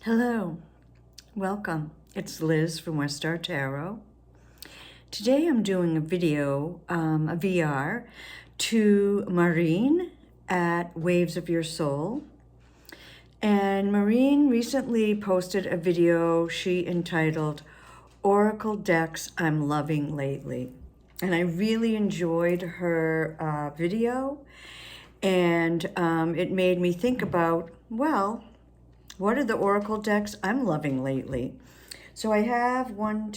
Hello, welcome. It's Liz from West Star Tarot. Today I'm doing a video, a VR, to Maureen at Waves of Your Soul. And Maureen recently posted a video she entitled, Oracle Decks I'm Loving Lately. And I really enjoyed her video, and it made me think about, well, what are the Oracle decks I'm loving lately? So I have 5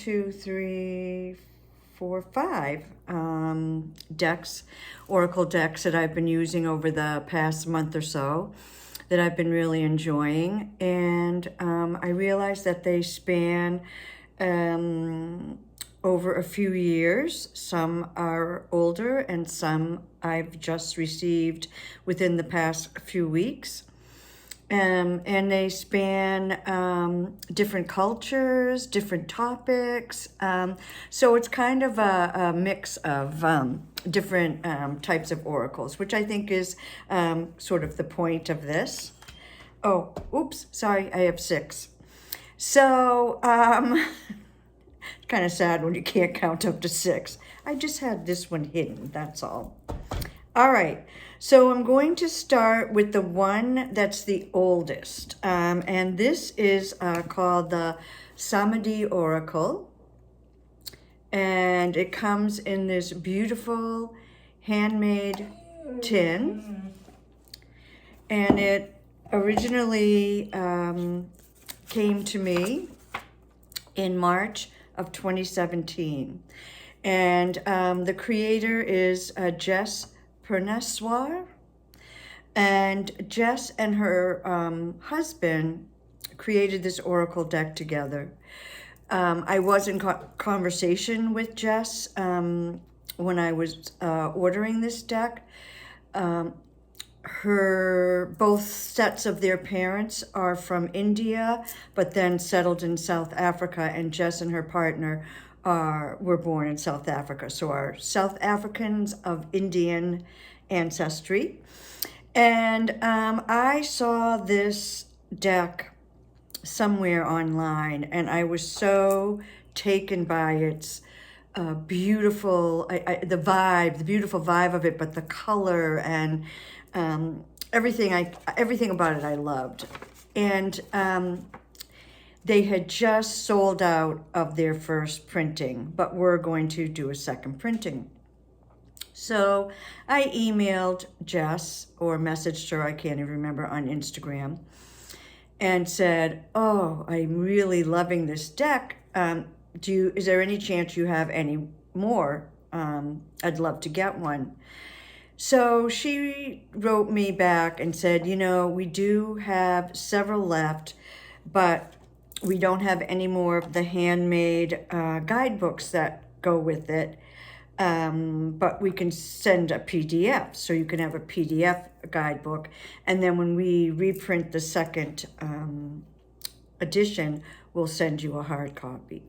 decks, Oracle decks that I've been using over the past month or so that I've been really enjoying. And I realized that they span over a few years. Some are older and some I've just received within the past few weeks. And they span different cultures, different topics. So it's kind of a mix of different types of oracles, which I think is sort of the point of this. Oh, oops, sorry, I have 6. So kind of sad when you can't count up to 6. I just had this one hidden, that's all. All right, so I'm going to start with the one that's the oldest. And this is called the Samadhi Oracle. And it comes in this beautiful handmade tin. And it originally came to me in March of 2017. And the creator is Jess Perneswar, and Jess and her husband created this oracle deck together. I was in conversation with Jess when I was ordering this deck. Both sets of their parents are from India, but then settled in South Africa, and Jess and her partner were born in South Africa, so are South Africans of Indian ancestry. And I saw this deck somewhere online, and I was so taken by its beautiful, the beautiful vibe of it, but the color and everything about it I loved. And they had just sold out of their first printing, but we're going to do a second printing. So I emailed Jess, or messaged her, I can't even remember, on Instagram, and said, oh, I'm really loving this deck. Is there any chance you have any more? I'd love to get one. So she wrote me back and said, we do have several left, but we don't have any more of the handmade guidebooks that go with it, but we can send a PDF, so you can have a PDF guidebook, and then when we reprint the second edition, we'll send you a hard copy.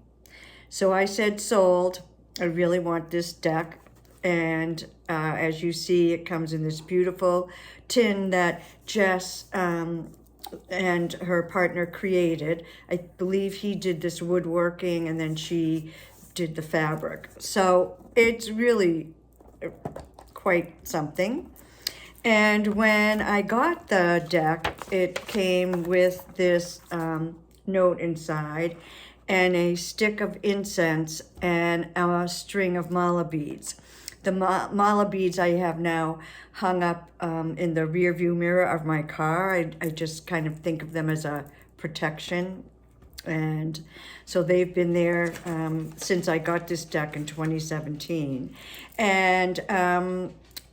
So I said sold. I really want this deck, and as you see, it comes in this beautiful tin that Jess and her partner created. I believe he did this woodworking and then she did the fabric. So it's really quite something. And when I got the deck, it came with this note inside and a stick of incense and a string of mala beads. The mala beads I have now hung up in the rear view mirror of my car. I just kind of think of them as a protection. And so they've been there since I got this deck in 2017. And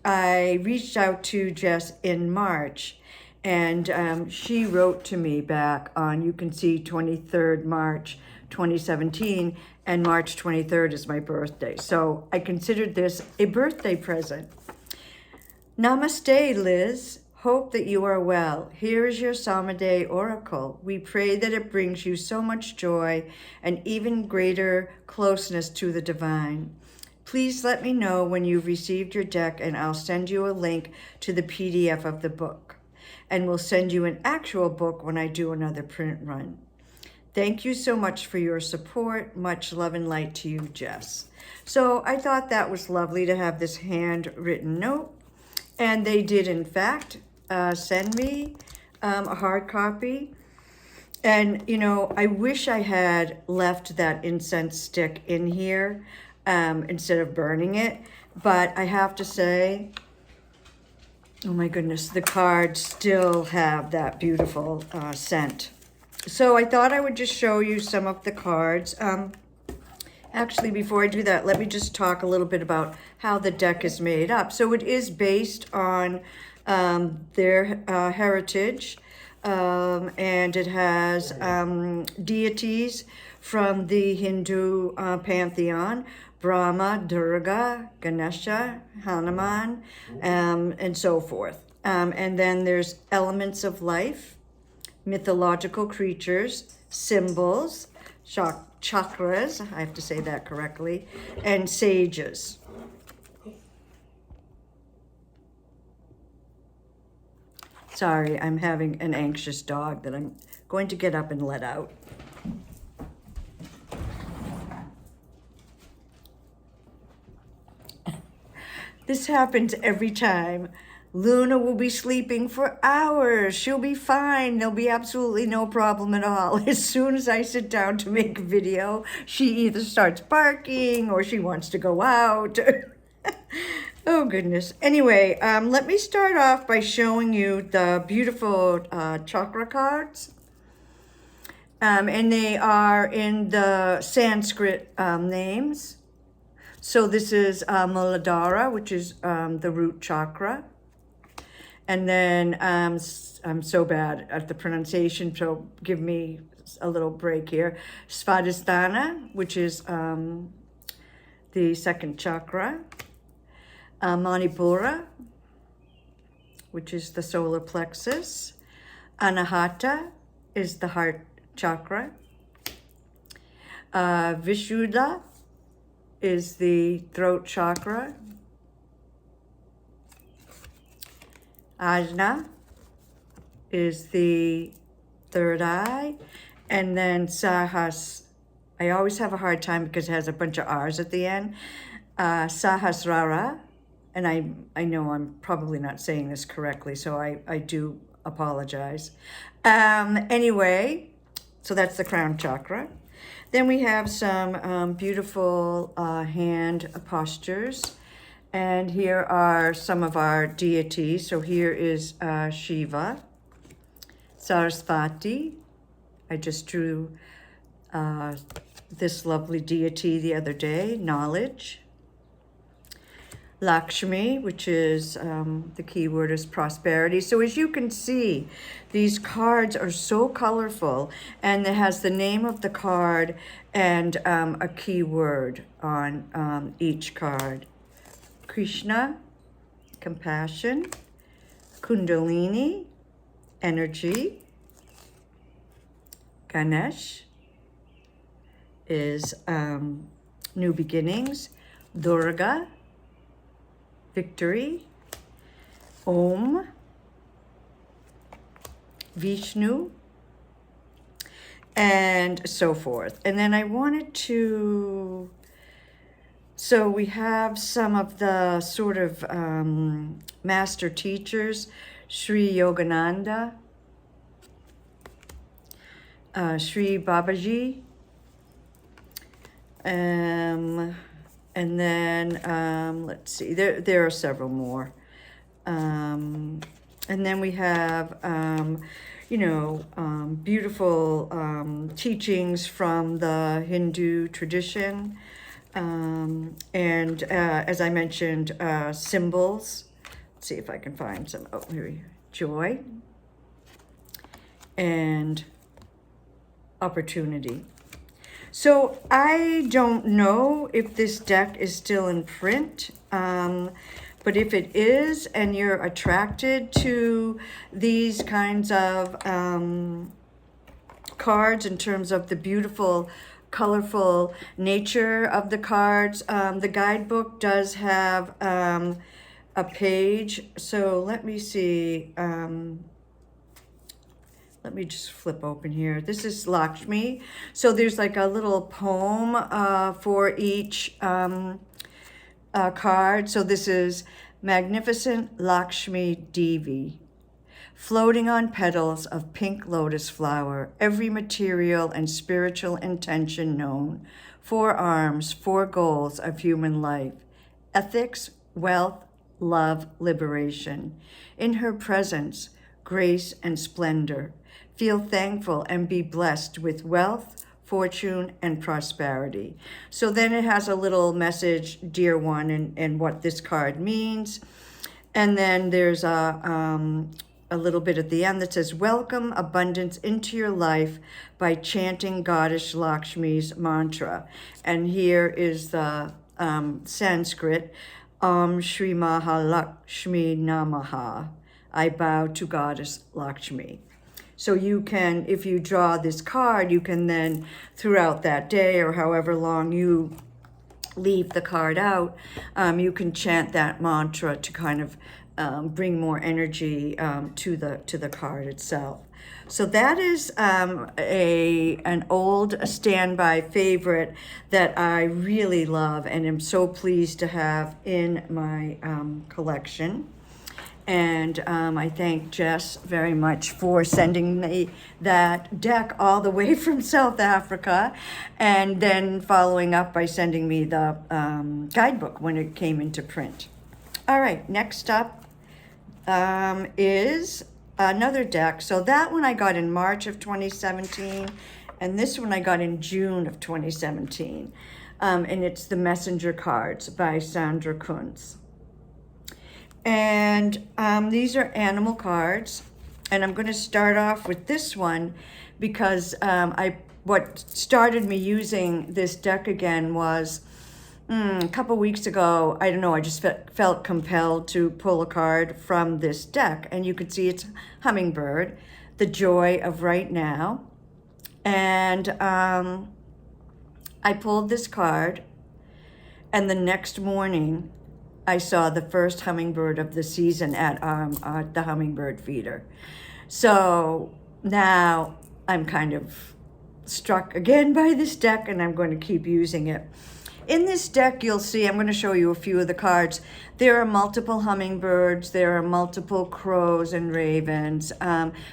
I reached out to Jess in March, and she wrote to me back on, you can see 23rd March 2017, and March 23rd is my birthday. So I considered this a birthday present. Namaste, Liz. Hope that you are well. Here is your Samadhi Oracle. We pray that it brings you so much joy and even greater closeness to the divine. Please let me know when you've received your deck, and I'll send you a link to the PDF of the book. and will send you an actual book when I do another print run. Thank you so much for your support. Much love and light to you, Jess. So I thought that was lovely to have this handwritten note. And they did, in fact, send me a hard copy. And, you know, I wish I had left that incense stick in here instead of burning it. But I have to say, oh my goodness, the cards still have that beautiful scent. So I thought I would just show you some of the cards. Actually, before I do that, let me just talk a little bit about how the deck is made up. So it is based on their heritage, and it has deities from the Hindu pantheon: Brahma, Durga, Ganesha, Hanuman, and so forth. And then there's elements of life, mythological creatures, symbols, chakras, I have to say that correctly, and sages. Sorry, I'm having an anxious dog that I'm going to get up and let out. This happens every time. Luna will be sleeping for hours. She'll be fine. There'll be absolutely no problem at all. As soon as I sit down to make a video, she either starts barking or she wants to go out. Oh, goodness. Anyway, let me start off by showing you the beautiful chakra cards. And they are in the Sanskrit names. So this is Muladhara, which is the root chakra. And then I'm so bad at the pronunciation, so give me a little break here. Svadhisthana, which is the second chakra. Manipura, which is the solar plexus. Anahata is the heart chakra. Vishuddha is the throat chakra. Ajna is the third eye. And then Sahas, I always have a hard time because it has a bunch of R's at the end. Sahasrara, and I know I'm probably not saying this correctly, so I do apologize. Anyway, so that's the crown chakra. Then we have some beautiful hand postures. And here are some of our deities. So here is Shiva, Sarasvati. I just drew this lovely deity the other day, knowledge. Lakshmi, which is the key word is prosperity. So as you can see, these cards are so colorful, and it has the name of the card and a key word on each card. Krishna, compassion. Kundalini, energy. Ganesh is new beginnings. Durga, victory. Om, Vishnu, and so forth. And then I wanted to, so we have some of the sort of master teachers, Sri Yogananda, Sri Babaji, and then let's see, there are several more. And then we have, beautiful teachings from the Hindu tradition. And as I mentioned, symbols. Let's see if I can find some. Oh, here we go. Joy and opportunity. So I don't know if this deck is still in print, but if it is and you're attracted to these kinds of cards in terms of the beautiful, colorful nature of the cards, the guidebook does have a page. So let me see. let me just flip open here. This is Lakshmi. So there's like a little poem for each card. So this is Magnificent Lakshmi Devi, floating on petals of pink lotus flower, every material and spiritual intention known, 4 arms, 4 goals of human life, ethics, wealth, love, liberation. In her presence, grace and splendor. Feel thankful and be blessed with wealth, fortune, and prosperity. So then it has a little message, dear one, and what this card means. And then there's a little bit at the end that says, welcome abundance into your life by chanting Goddess Lakshmi's mantra. And here is the Sanskrit, Shri Mahalakshmi Namaha. I bow to Goddess Lakshmi. So you can, if you draw this card, you can then, throughout that day or however long you leave the card out, you can chant that mantra to kind of bring more energy to the card itself. So that is an old standby favorite that I really love and am so pleased to have in my collection. And I thank Jess very much for sending me that deck all the way from South Africa, and then following up by sending me the guidebook when it came into print. All right, next up is another deck. So that one I got in March of 2017, and this one I got in June of 2017. And it's the Messenger Cards by Sandra Kuntz. And these are animal cards, and I'm going to start off with this one because what started me using this deck again was a couple weeks ago. I don't know, I just felt compelled to pull a card from this deck, and you can see it's Hummingbird, the joy of right now. And I pulled this card, and the next morning I saw the first hummingbird of the season at the hummingbird feeder. So now I'm kind of struck again by this deck, and I'm going to keep using it. In this deck, you'll see, I'm going to show you a few of the cards. There are multiple hummingbirds, there are multiple crows and ravens.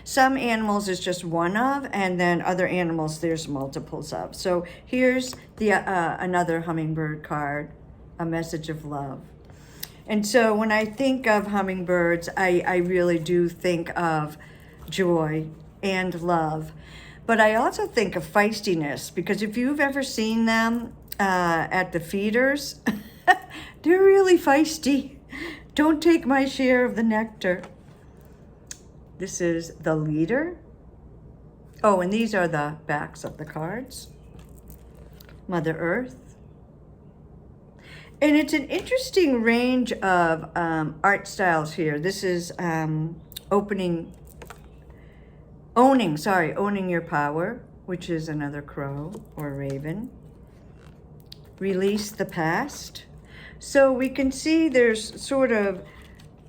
Some animals is just one of, and then other animals there's multiples of. So here's the another hummingbird card, a message of love. And so when I think of hummingbirds, I really do think of joy and love. But I also think of feistiness, because if you've ever seen them at the feeders, they're really feisty. Don't take my share of the nectar. This is the leader. Oh, and these are the backs of the cards. Mother Earth. And it's an interesting range of art styles here. This is owning your power, which is another crow or raven. Release the past. So we can see there's sort of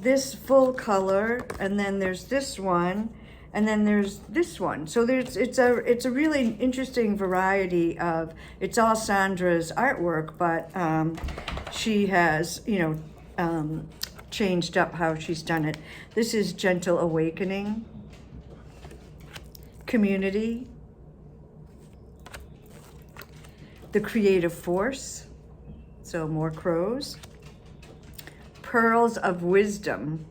this full color, and then there's this one, and then there's this one. So it's a really interesting variety of, it's all Sandra's artwork, but she has, changed up how she's done it. This is Gentle Awakening, Community, the Creative Force, so more crows, Pearls of Wisdom,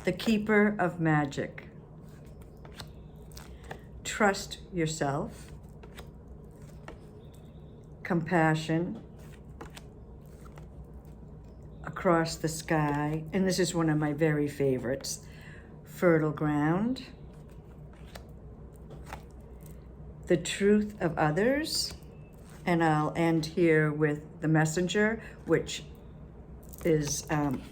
the Keeper of Magic, Trust Yourself, Compassion, Across the Sky, and this is one of my very favorites, Fertile Ground, The Truth of Others, and I'll end here with The Messenger, which is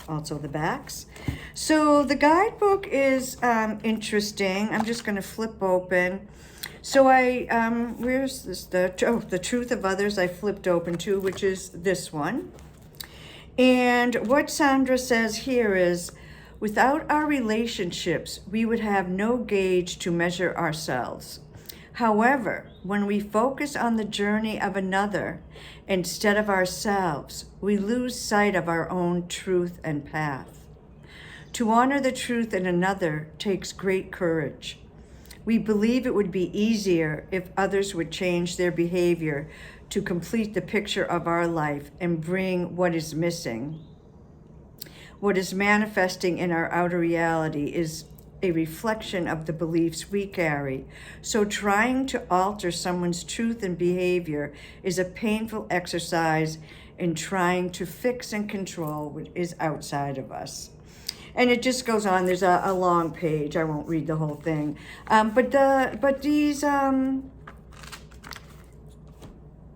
also the backs. So the guidebook is interesting. I'm just going to flip open. So where's this? The Truth of Others I flipped open to, which is this one. And what Sandra says here is, Without our relationships, we would have no gauge to measure ourselves. However, when we focus on the journey of another instead of ourselves, we lose sight of our own truth and path. To honor the truth in another takes great courage. We believe it would be easier if others would change their behavior to complete the picture of our life and bring what is missing. What is manifesting in our outer reality is a reflection of the beliefs we carry. So trying to alter someone's truth and behavior is a painful exercise in trying to fix and control what is outside of us. And it just goes on. There's a long page. I won't read the whole thing. But these,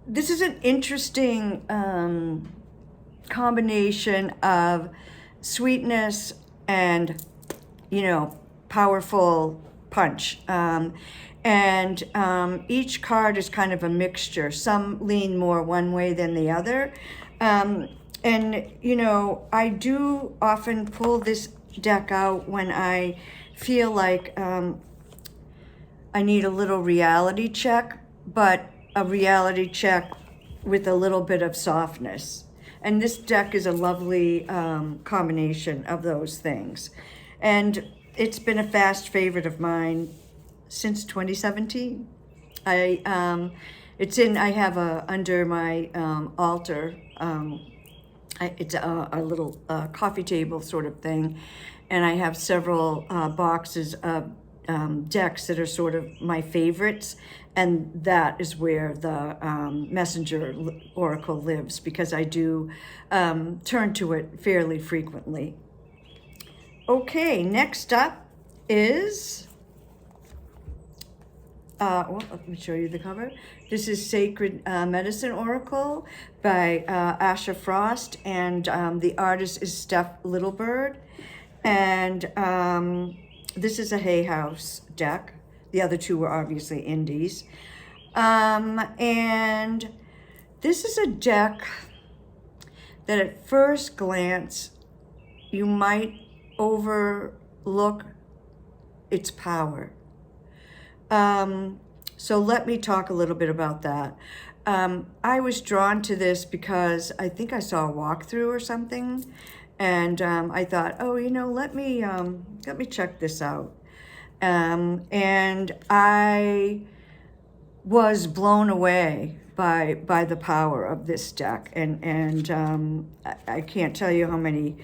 this is an interesting combination of sweetness and, powerful punch. And each card is kind of a mixture. Some lean more one way than the other. And, I do often pull this deck out when I feel like I need a little reality check, but a reality check with a little bit of softness. And this deck is a lovely combination of those things. And it's been a fast favorite of mine since 2017. I have under my altar. It's a little coffee table sort of thing, and I have several boxes of decks that are sort of my favorites, and that is where the Messenger Oracle lives, because I do turn to it fairly frequently. Okay, next up is, let me show you the cover. This is Sacred Medicine Oracle by Asha Frost, and the artist is Steph Littlebird. And this is a Hay House deck. The other two were obviously indies. And this is a deck that at first glance you might overlook its power. So let me talk a little bit about that. I was drawn to this because I think I saw a walkthrough or something, and I thought, let me check this out. And I was blown away by the power of this deck, and I can't tell you how many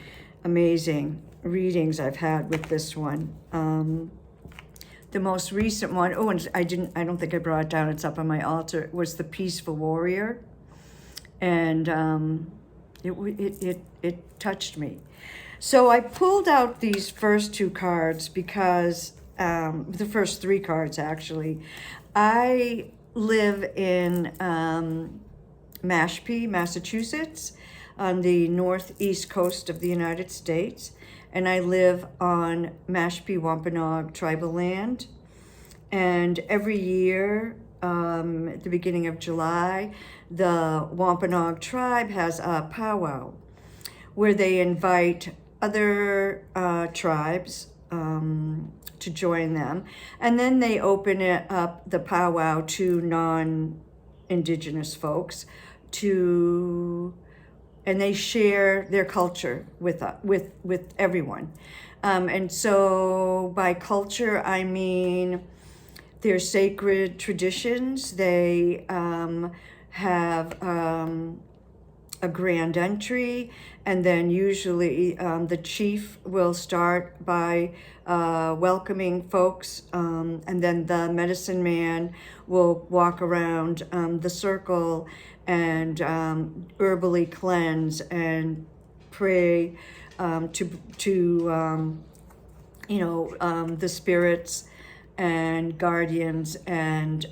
amazing readings I've had with this one. The most recent one, and I don't think I brought it down, it's up on my altar, was the Peaceful Warrior. And it touched me. So I pulled out these first two cards because, the first three cards actually. I live in Mashpee, Massachusetts, on the northeast coast of the United States. And I live on Mashpee Wampanoag tribal land. And every year, at the beginning of July, the Wampanoag tribe has a powwow where they invite other tribes to join them. And then they open it up, the powwow, to non-Indigenous folks and they share their culture with everyone. And so by culture, I mean their sacred traditions. They have a grand entry, and then usually the chief will start by welcoming folks, and then the medicine man will walk around the circle and herbally cleanse and pray to the spirits and guardians, and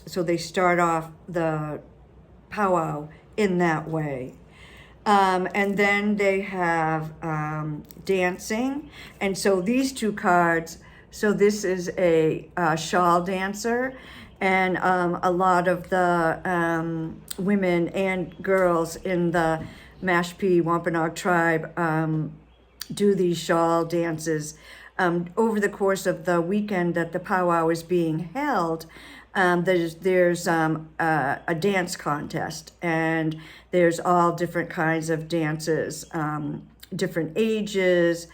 so they start off the powwow in that way. And then they have dancing, and so these two cards, so this is a shawl dancer, and a lot of the women and girls in the Mashpee Wampanoag tribe do these shawl dances. Over the course of the weekend that the powwow is being held, there's a dance contest, and there's all different kinds of dances, different ages,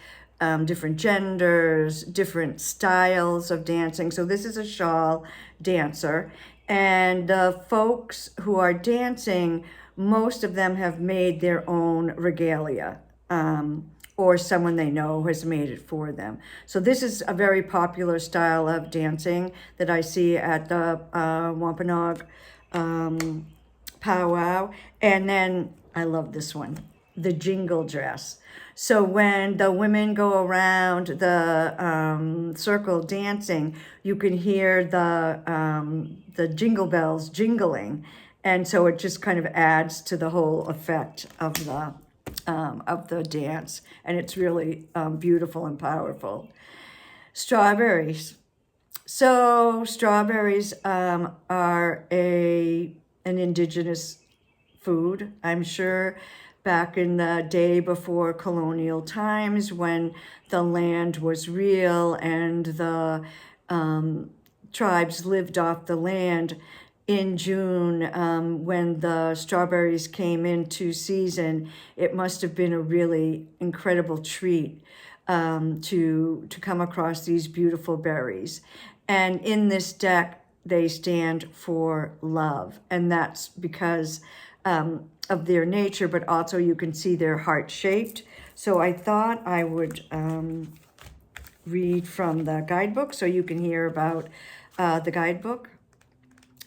different genders, different styles of dancing. So this is a shawl dancer, and the folks who are dancing, most of them have made their own regalia. Or someone they know has made it for them. So this is a very popular style of dancing that I see at the Wampanoag powwow. And then I love this one, the jingle dress. So when the women go around the circle dancing, you can hear the jingle bells jingling. And so it just kind of adds to the whole effect of the dance, and it's really beautiful and powerful. Strawberries. So strawberries are an indigenous food. I'm sure back in the day before colonial times, when the land was real and the tribes lived off the land, in June, when the strawberries came into season, it must have been a really incredible treat to come across these beautiful berries. And in this deck, they stand for love, and that's because of their nature, but also you can see they're heart-shaped. So I thought I would read from the guidebook so you can hear about the guidebook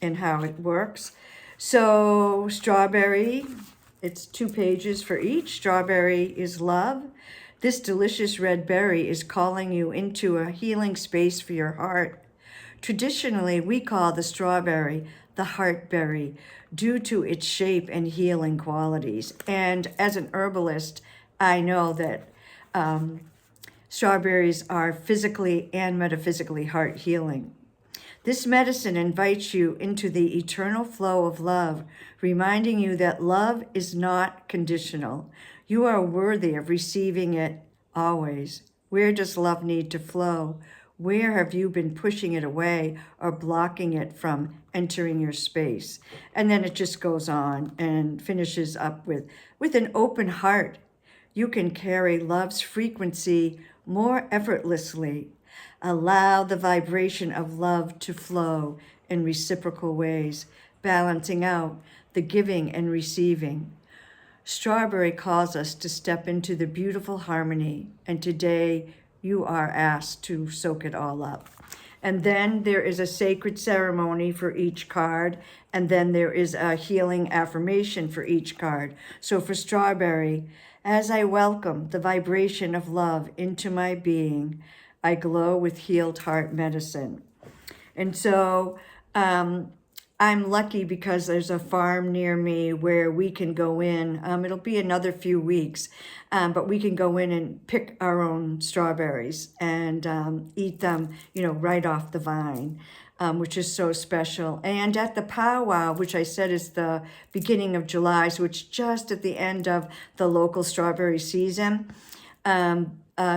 and how it works. So strawberry, it's 2 pages for each. Strawberry is love. This delicious red berry is calling you into a healing space for your heart. Traditionally, we call the strawberry the heart berry due to its shape and healing qualities. And as an herbalist, I know that strawberries are physically and metaphysically heart healing. This medicine invites you into the eternal flow of love, reminding you that love is not conditional. You are worthy of receiving it always. Where does love need to flow? Where have you been pushing it away or blocking it from entering your space? And then it just goes on and finishes up with an open heart. You can carry love's frequency more effortlessly. Allow the vibration of love to flow in reciprocal ways, balancing out the giving and receiving. Strawberry calls us to step into the beautiful harmony, and today you are asked to soak it all up. And then there is a sacred ceremony for each card, and then there is a healing affirmation for each card. So for strawberry, as I welcome the vibration of love into my being, I glow with healed heart medicine. And so I'm lucky because there's a farm near me where we can go in. It'll be another few weeks, but we can go in and pick our own strawberries and eat them, right off the vine, which is so special. And at the powwow, which I said is the beginning of July, so it's just at the end of the local strawberry season,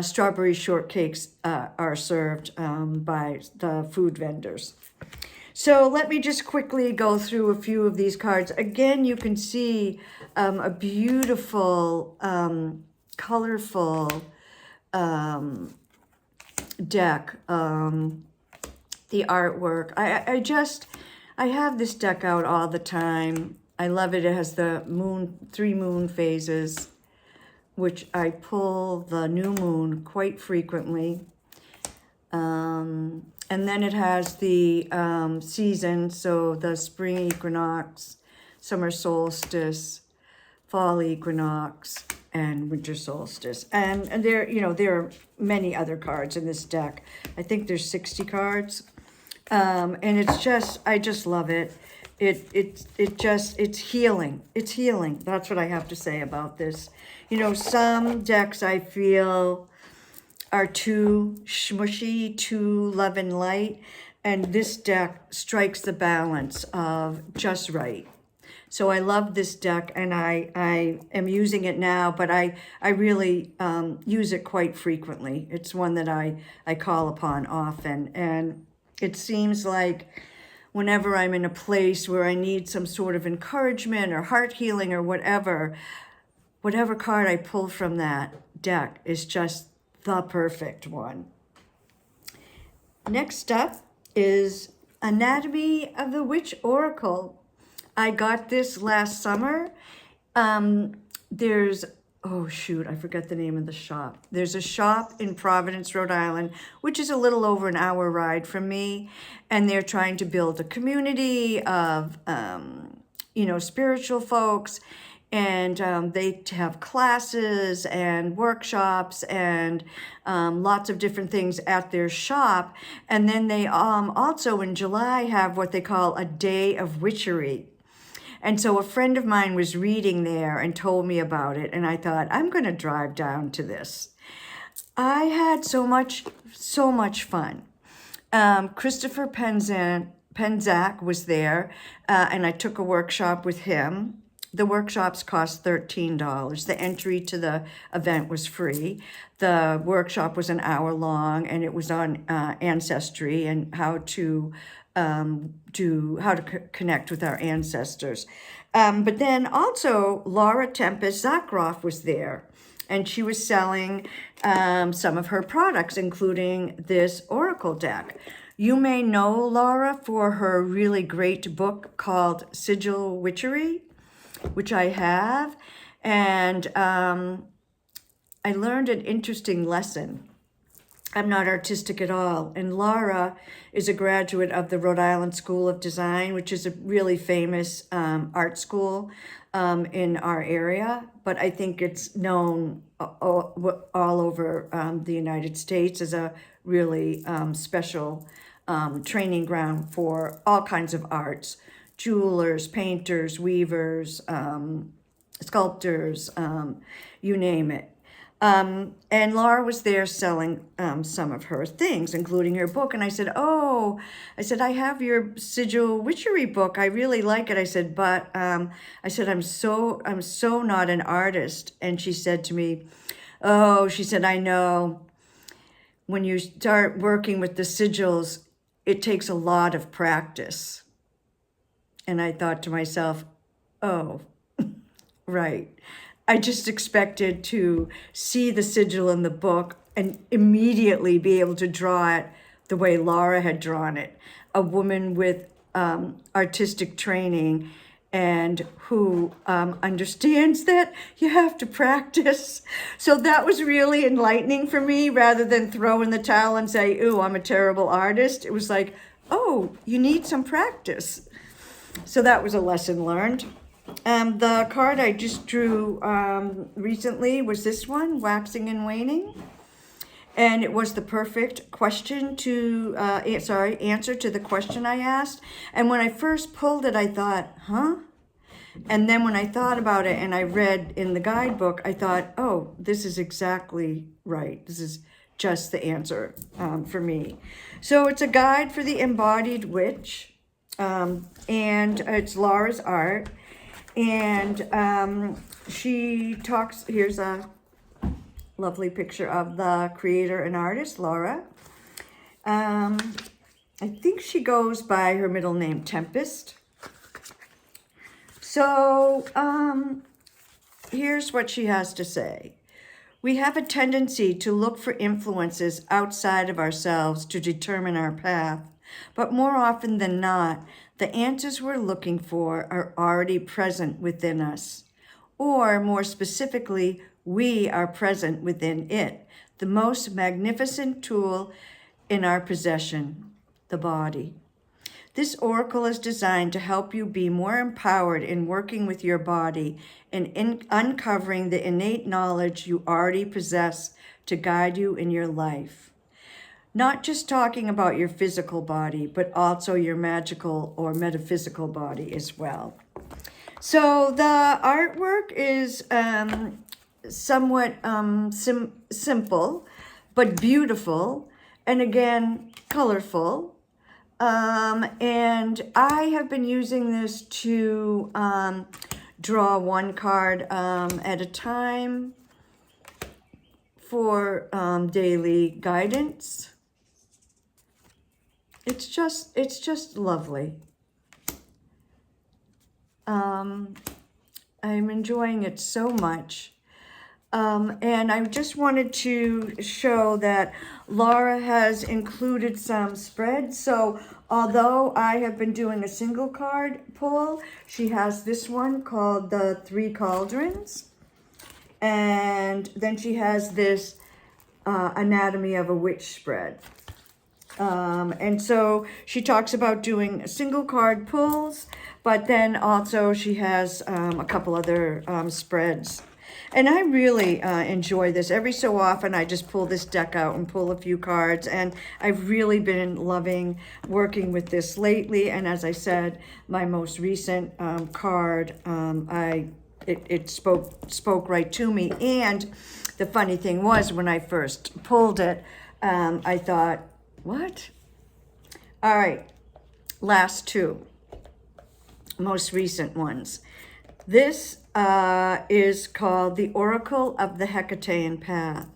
strawberry shortcakes are served by the food vendors. So let me just quickly go through a few of these cards. Again, you can see a beautiful, colorful deck. The artwork. I have this deck out all the time. I love it. It has the 3 moon phases, which I pull the new moon quite frequently. And then it has the seasons, so the spring equinox, summer solstice, fall equinox, and winter solstice. And there are many other cards in this deck. I think there's 60 cards. And I just love it. It's healing. It's healing. That's what I have to say about this. Some decks I feel are too smushy, too love and light, and this deck strikes the balance of just right. So I love this deck, and I am using it now, but I really use it quite frequently. It's one that I call upon often, and it seems like whenever I'm in a place where I need some sort of encouragement or heart healing or whatever card I pull from that deck is just the perfect one. Next up is Anatomy of the Witch Oracle. I got this last summer. There's, oh shoot, I forgot the name of the shop. There's a shop in Providence, Rhode Island, which is a little over an hour ride from me. And they're trying to build a community of, spiritual folks. And they have classes and workshops and lots of different things at their shop. And then they also in July have what they call a Day of Witchery. And so a friend of mine was reading there and told me about it. And I thought, I'm going to drive down to this. I had so much fun. Christopher Penzak was there, and I took a workshop with him. The workshops cost $13. The entry to the event was free. The workshop was an hour long, and it was on ancestry and how to connect with our ancestors. But then also Laura Tempest Zakroff was there, and she was selling some of her products, including this Oracle deck. You may know Laura for her really great book called Sigil Witchery, which I have, and I learned an interesting lesson. I'm not artistic at all, and Laura is a graduate of the Rhode Island School of Design, which is a really famous art school in our area, but I think it's known all over the United States as a really special training ground for all kinds of arts. Jewelers, painters, weavers, sculptors, you name it. And Laura was there selling some of her things, including her book. And I said, I have your Sigil Witchery book. I really like it. I said, but I'm so not an artist. And she said to me, I know when you start working with the sigils, it takes a lot of practice. And I thought to myself, oh, right. I just expected to see the sigil in the book and immediately be able to draw it the way Laura had drawn it. A woman with artistic training and who understands that you have to practice. So that was really enlightening for me, rather than throw in the towel and say, ooh, I'm a terrible artist. It was like, oh, you need some practice. So that was a lesson learned. The card I just drew recently was this one, Waxing and Waning. And it was the perfect question to, answer to the question I asked. And when I first pulled it, I thought, huh? And then when I thought about it and I read in the guidebook, I thought, oh, this is exactly right. This is just the answer for me. So it's a guide for the embodied witch. And it's Laura's art, and she talks, here's a lovely picture of the creator and artist, Laura. I think she goes by her middle name, Tempest. So here's what she has to say. We have a tendency to look for influences outside of ourselves to determine our path. But more often than not, the answers we're looking for are already present within us. Or more specifically, we are present within it, the most magnificent tool in our possession, the body. This oracle is designed to help you be more empowered in working with your body and in uncovering the innate knowledge you already possess to guide you in your life. Not just talking about your physical body, but also your magical or metaphysical body as well. So the artwork is somewhat simple, but beautiful, and again, colorful. And I have been using this to draw one card at a time for daily guidance. It's just lovely. I'm enjoying it so much. And I just wanted to show that Laura has included some spreads. So although I have been doing a single card pull, she has this one called the Three Cauldrons. And then she has this Anatomy of a Witch spread. And so she talks about doing single card pulls, but then also she has a couple other spreads. And I really enjoy this. Every so often I just pull this deck out and pull a few cards, and I've really been loving working with this lately. And as I said, my most recent card, it spoke right to me. And the funny thing was, when I first pulled it, I thought, what? All right, last two, most recent ones. This is called the Oracle of the Hecatean Path.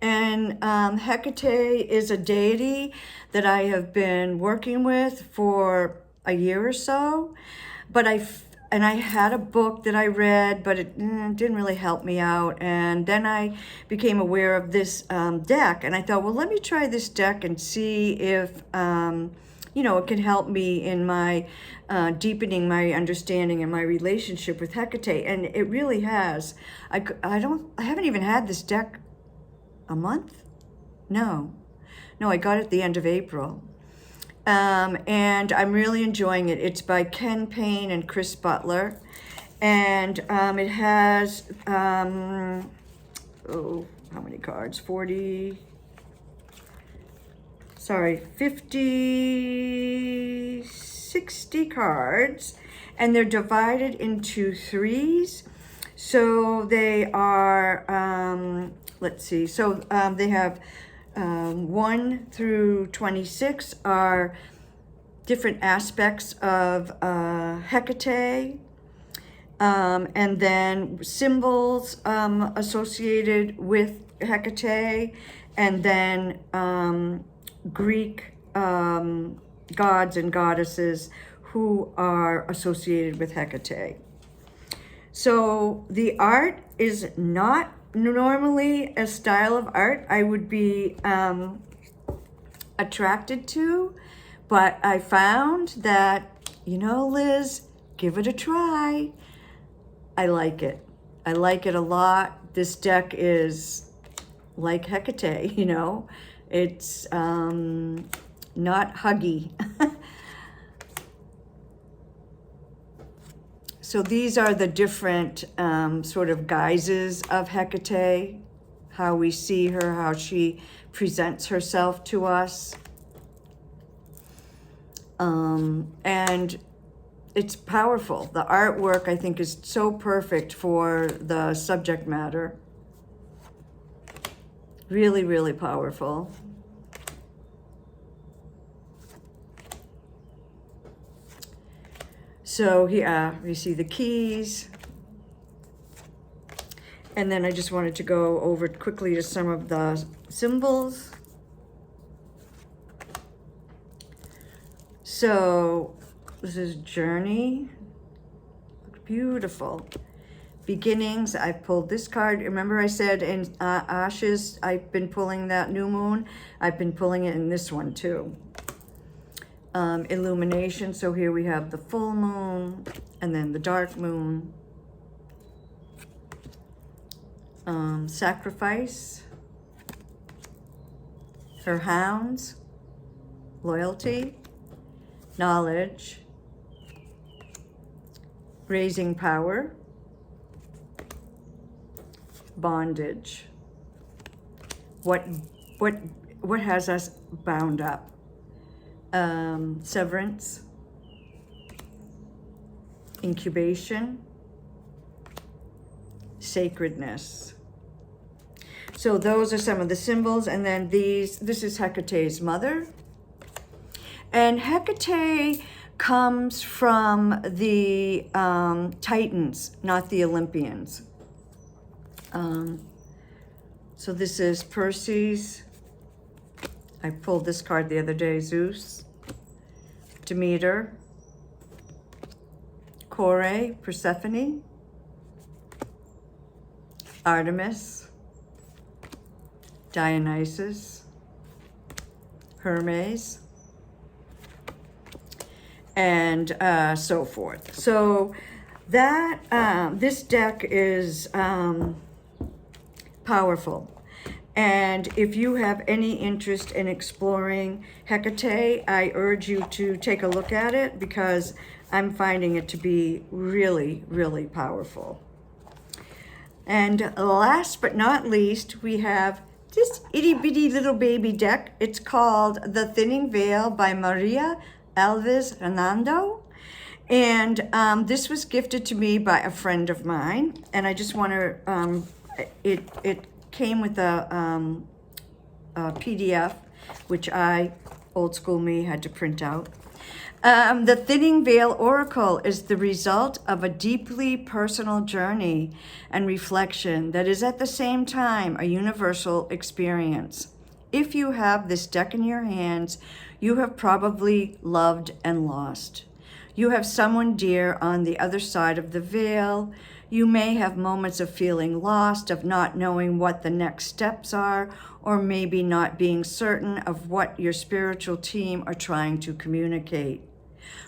And Hecate is a deity that I have been working with for a year or so. But I had a book that I read, but it didn't really help me out. And then I became aware of this deck, and I thought, well, let me try this deck and see if it can help me in my deepening my understanding and my relationship with Hecate. And it really has. I haven't even had this deck a month. No, I got it at the end of April. And I'm really enjoying it. It's by Ken Payne and Chris Butler. And it has, how many cards? 60 cards. And they're divided into threes. So they are, let's see. So they have 1 through 26 are different aspects of Hecate, and then symbols associated with Hecate, and then Greek gods and goddesses who are associated with Hecate. So the art is not normally a style of art I would be attracted to, but I found that, Liz, give it a try. I like it. I like it a lot. This deck is like Hecate, it's not huggy. So these are the different sort of guises of Hecate, how we see her, how she presents herself to us. And it's powerful. The artwork, I think, is so perfect for the subject matter. Really, really powerful. So here we see the keys. And then I just wanted to go over quickly to some of the symbols. So this is Journey. Beautiful. Beginnings. I pulled this card. Remember I said in Ashes, I've been pulling that new moon. I've been pulling it in this one too. Illumination. So here we have the full moon and then the dark moon. Sacrifice. Her hounds. Loyalty. Knowledge. Raising power. Bondage. What has us bound up? Severance. Incubation. Sacredness. So those are some of the symbols, and then this is Hecate's mother. And Hecate comes from the Titans, not the Olympians. So this is Perseus. I pulled this card the other day. Zeus, Demeter, Kore, Persephone, Artemis, Dionysus, Hermes, and so forth. So that this deck is powerful. And if you have any interest in exploring Hecate, I urge you to take a look at it because I'm finding it to be really, really powerful. And last but not least, we have this itty bitty little baby deck. It's called The Thinning Veil by Maria Alves Hernando. And this was gifted to me by a friend of mine. And I just want to, it came with a PDF, which I, old school me, had to print out. The Thinning Veil Oracle is the result of a deeply personal journey and reflection that is at the same time a universal experience. If you have this deck in your hands, you have probably loved and lost. You have someone dear on the other side of the veil. You may have moments of feeling lost, of not knowing what the next steps are, or maybe not being certain of what your spiritual team are trying to communicate.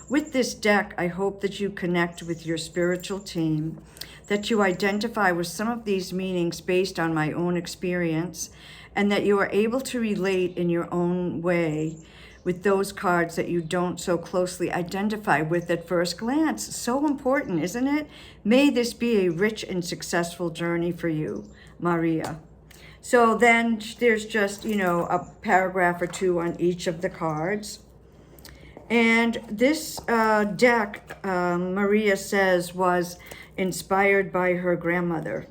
With this deck, I hope that you connect with your spiritual team, that you identify with some of these meanings based on my own experience, and that you are able to relate in your own way with those cards that you don't so closely identify with at first glance. So important, isn't it? May this be a rich and successful journey for you, Maria. So then there's just, a paragraph or two on each of the cards. And this deck, Maria says, was inspired by her grandmother.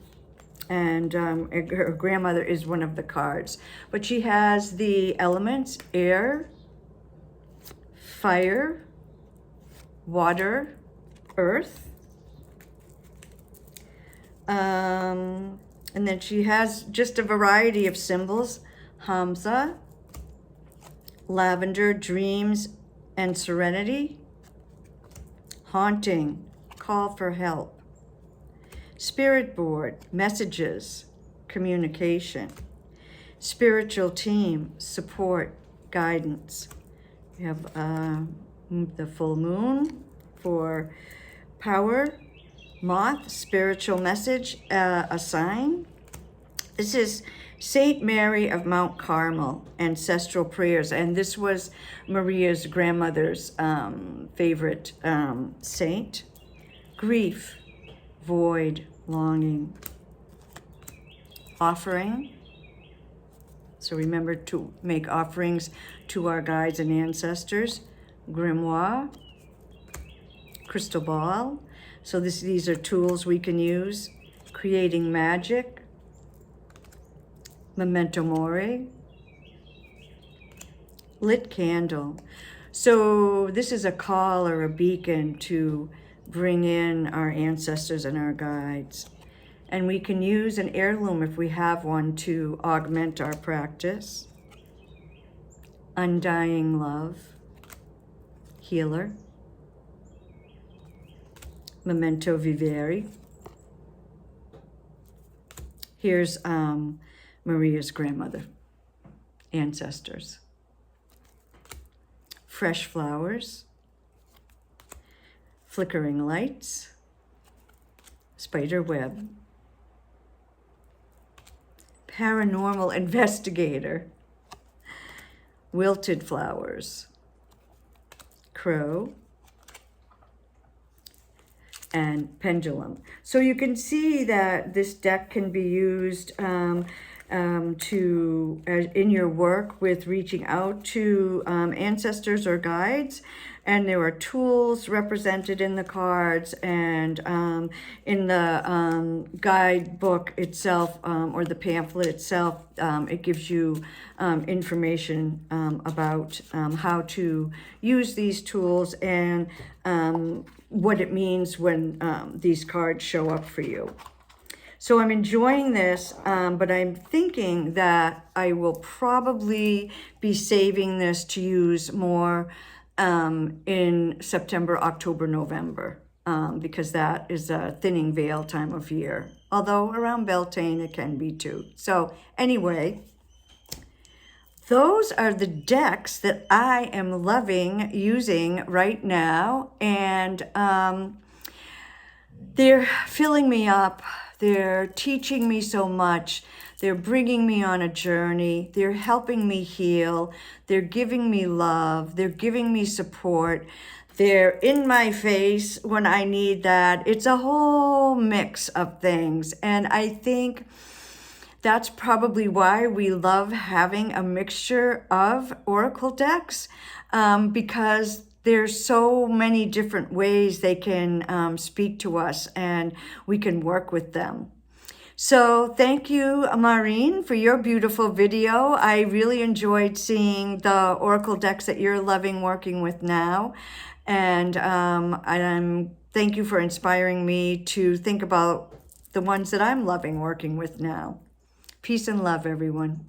And her grandmother is one of the cards. But she has the elements: air, fire, water, earth. And then she has just a variety of symbols: Hamza, lavender, dreams and serenity, haunting, call for help, spirit board, messages, communication, spiritual team, support, guidance. We have the full moon for power, moth, spiritual message, a sign. This is Saint Mary of Mount Carmel, ancestral prayers. And this was Maria's grandmother's favorite saint. Grief, void, longing. Offering. So remember to make offerings to our guides and ancestors. Grimoire, crystal ball. So these are tools we can use. Creating magic. Memento mori, lit candle. So this is a call or a beacon to bring in our ancestors and our guides. And we can use an heirloom if we have one to augment our practice. Undying love, healer. Memento vivere. Here's Maria's grandmother, ancestors. Fresh flowers, flickering lights, spider web, paranormal investigator, wilted flowers, crow, and pendulum. So you can see that this deck can be used in your work with reaching out to ancestors or guides. And there are tools represented in the cards, and in the guidebook itself, or the pamphlet itself, it gives you information about how to use these tools and what it means when these cards show up for you. So I'm enjoying this, but I'm thinking that I will probably be saving this to use more in September, October, November, because that is a thinning veil time of year. Although around Beltane it can be too. So anyway, those are the decks that I am loving using right now, and they're filling me up. They're teaching me so much. They're bringing me on a journey. They're helping me heal. They're giving me love. They're giving me support. They're in my face when I need that. It's a whole mix of things. And I think that's probably why we love having a mixture of oracle decks, because there's so many different ways they can speak to us, and we can work with them. So thank you, Maureen, for your beautiful video. I really enjoyed seeing the oracle decks that you're loving working with now. And thank you for inspiring me to think about the ones that I'm loving working with now. Peace and love, everyone.